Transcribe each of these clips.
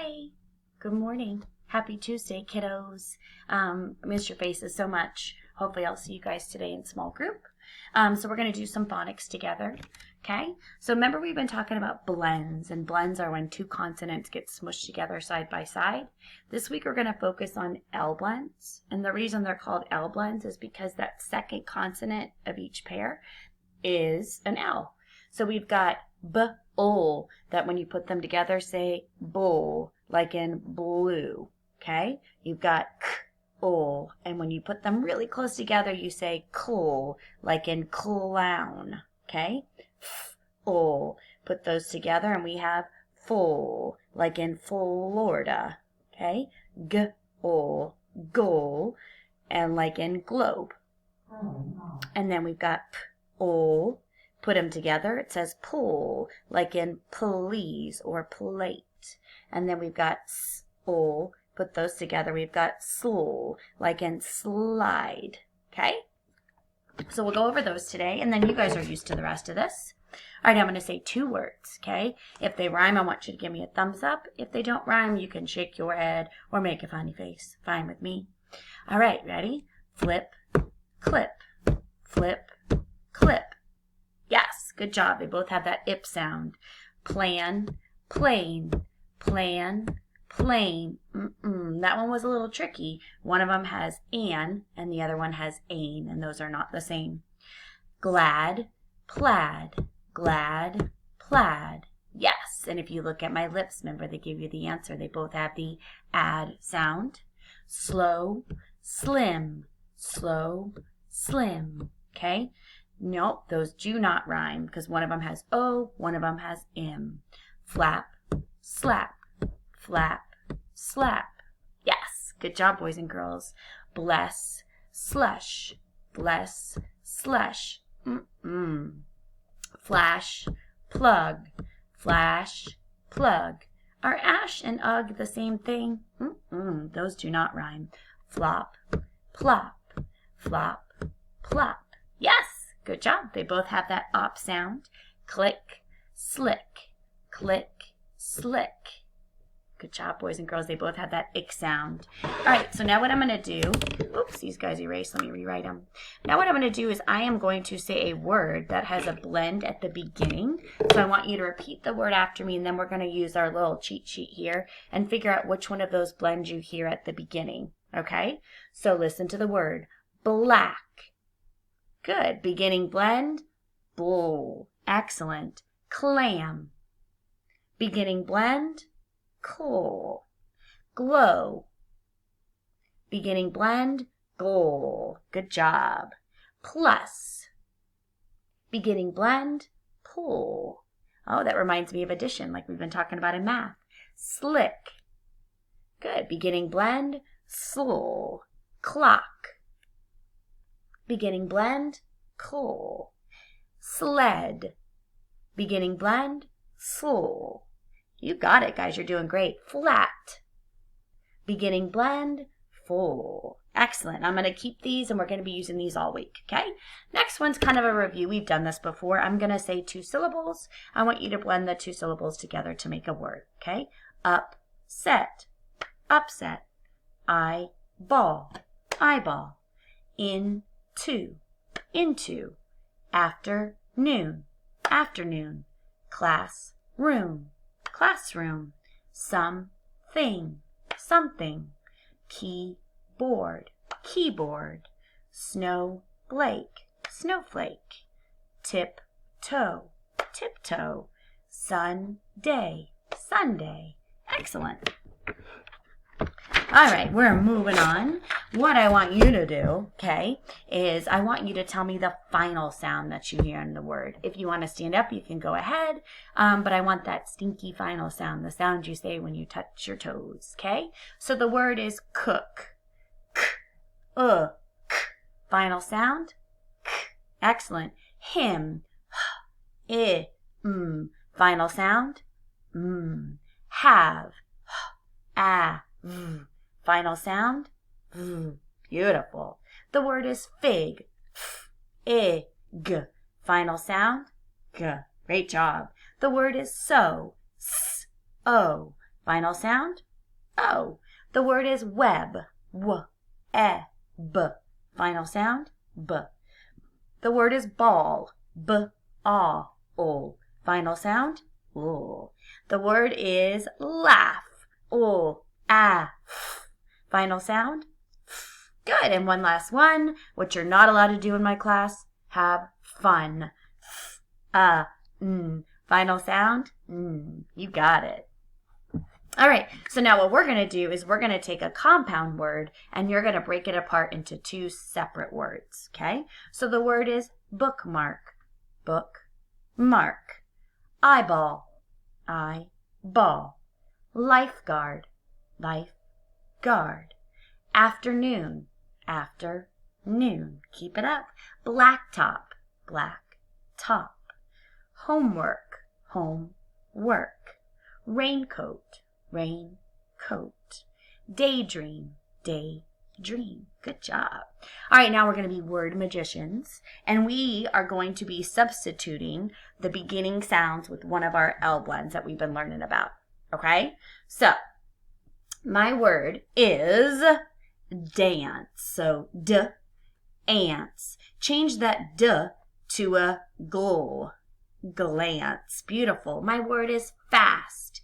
Hi. Good morning. Happy Tuesday, kiddos. I miss your faces so much. Hopefully I'll see you guys today in small group. So we're going to do some phonics together. Okay? So remember we've been talking about blends, and blends are when two consonants get smushed together side by side. This week we're going to focus on L blends, and the reason they're called L blends is because that second consonant of each pair is an L. So we've got B-O, that when you put them together say bowl, like in blue, okay? You've got K-O, and when you put them really close together you say cool, like in clown, okay? F-O, put those together and we have full, like in Florida, okay? G-O, goal, and like in globe. And then we've got P-O, put them together, it says pull, like in please or plate. And then we've got S-O, put those together, we've got soul, like in slide, okay? So we'll go over those today, and then you guys are used to the rest of this. All right, I'm going to say two words, okay? If they rhyme, I want you to give me a thumbs up. If they don't rhyme, you can shake your head or make a funny face. Fine with me. All right, ready? Flip, clip, flip, clip. Yes, good job. They both have that ip sound. Plan, plane, plan, plane. That one was a little tricky. One of them has an, and the other one has ain, and those are not the same. Glad, plaid, glad, plaid. Yes, and if you look at my lips, remember they give you the answer. They both have the ad sound. Slow, slim, slow, slim. Okay? Nope, those do not rhyme because one of them has O, one of them has M. Flap, slap, flap, slap. Yes, good job, boys and girls. Bless, slush, bless, slush. Flash, plug, flash, plug. Are ash and ugh the same thing? Those do not rhyme. Flop, plop, flop, plop. Yes! Good job. They both have that op sound. Click, slick, click, slick. Good job, boys and girls. They both have that ick sound. All right, so now what I'm going to do, oops, these guys erased. Let me rewrite them. Now what I'm going to do is I am going to say a word that has a blend at the beginning. So I want you to repeat the word after me, and then we're going to use our little cheat sheet here and figure out which one of those blends you hear at the beginning. Okay? So listen to the word. Black. Good. Beginning blend, bull. Excellent. Clam. Beginning blend, coal. Glow. Beginning blend, goal. Good job. Plus. Beginning blend, pull. Oh, that reminds me of addition, like we've been talking about in math. Slick. Good. Beginning blend, soul. Clock. Beginning blend, coal. Sled. Beginning blend, soul. You got it, guys. You're doing great. Flat. Beginning blend, full. Excellent. I'm going to keep these, and we're going to be using these all week, okay? Next one's kind of a review. We've done this before. I'm going to say two syllables. I want you to blend the two syllables together to make a word, okay? Upset. Upset. Eyeball. Eyeball. Into, afternoon, afternoon, classroom, classroom, something, something, keyboard, keyboard, snowflake, snowflake, tiptoe, tiptoe, Sunday, Sunday. Excellent. All right, we're moving on. What I want you to do, okay, is I want you to tell me the final sound that you hear in the word. If you want to stand up, you can go ahead, but I want that stinky final sound, the sound you say when you touch your toes, okay? So the word is cook. K, k. Final sound, k. Excellent. Him, h, I, Final sound, Have, v. Final sound, v. Beautiful. The word is fig, f-I-g. Final sound, g. Great job. The word is so, s-o. Final sound, O. The word is web. W-e-b. Final sound, B. The word is ball. B-a-l. Final sound, L. The word is laugh. L-a-f. Final sound, F. Good. And one last one, which you're not allowed to do in my class. Have fun. F-a-n. Final sound, N. You got it. All right, so now what we're going to do is we're going to take a compound word and you're going to break it apart into two separate words, okay? So the word is bookmark. Bookmark. Eyeball. Eyeball. Lifeguard. Lifeguard. Afternoon. Afternoon. Keep it up. Blacktop. Blacktop. Homework. Homework. Raincoat. Raincoat. Daydream. Daydream. Good job. All right, now we're going to be word magicians, and we are going to be substituting the beginning sounds with one of our L blends that we've been learning about. Okay? So, my word is dance. So, d, ants. Change that d to a gl. Glance. Beautiful. My word is fast.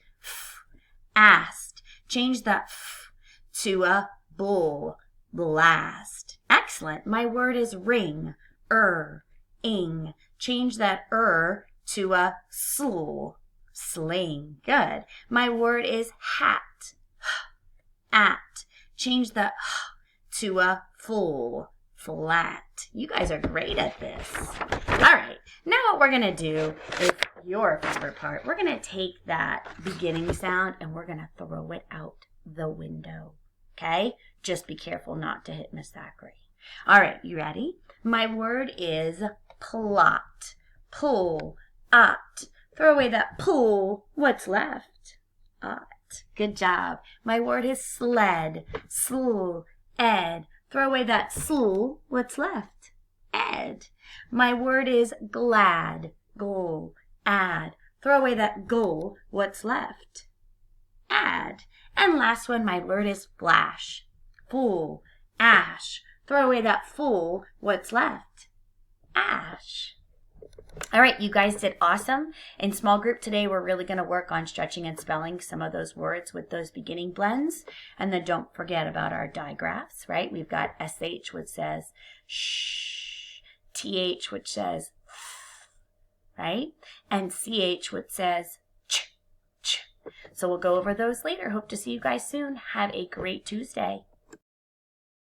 Asked. Change that f to a bull. Blast. Excellent. My word is ring. Ing. Change that to a sl. Sling. Good. My word is hat. At. Change the to a full. Flat. You guys are great at this. All right. Now what we're going to do is your favorite part. We're going to take that beginning sound and we're going to throw it out the window. Okay? Just be careful not to hit Miss Thackeray. All right. You ready? My word is plot. Pull. At. Throw away that pull. What's left? At. Good job. My word is sled. Sl. Ed. Throw away that sl. What's left? Ed. My word is glad. Gl. Add. Throw away that gl. What's left? Add. And last one, my word is flash. Full. Ash. Throw away that full. What's left? Ash. All right, you guys did awesome. In small group today, we're really going to work on stretching and spelling some of those words with those beginning blends. And then don't forget about our digraphs, right? We've got SH, which says shh, TH, which says right? And CH, which says ch, ch. So we'll go over those later. Hope to see you guys soon. Have a great Tuesday.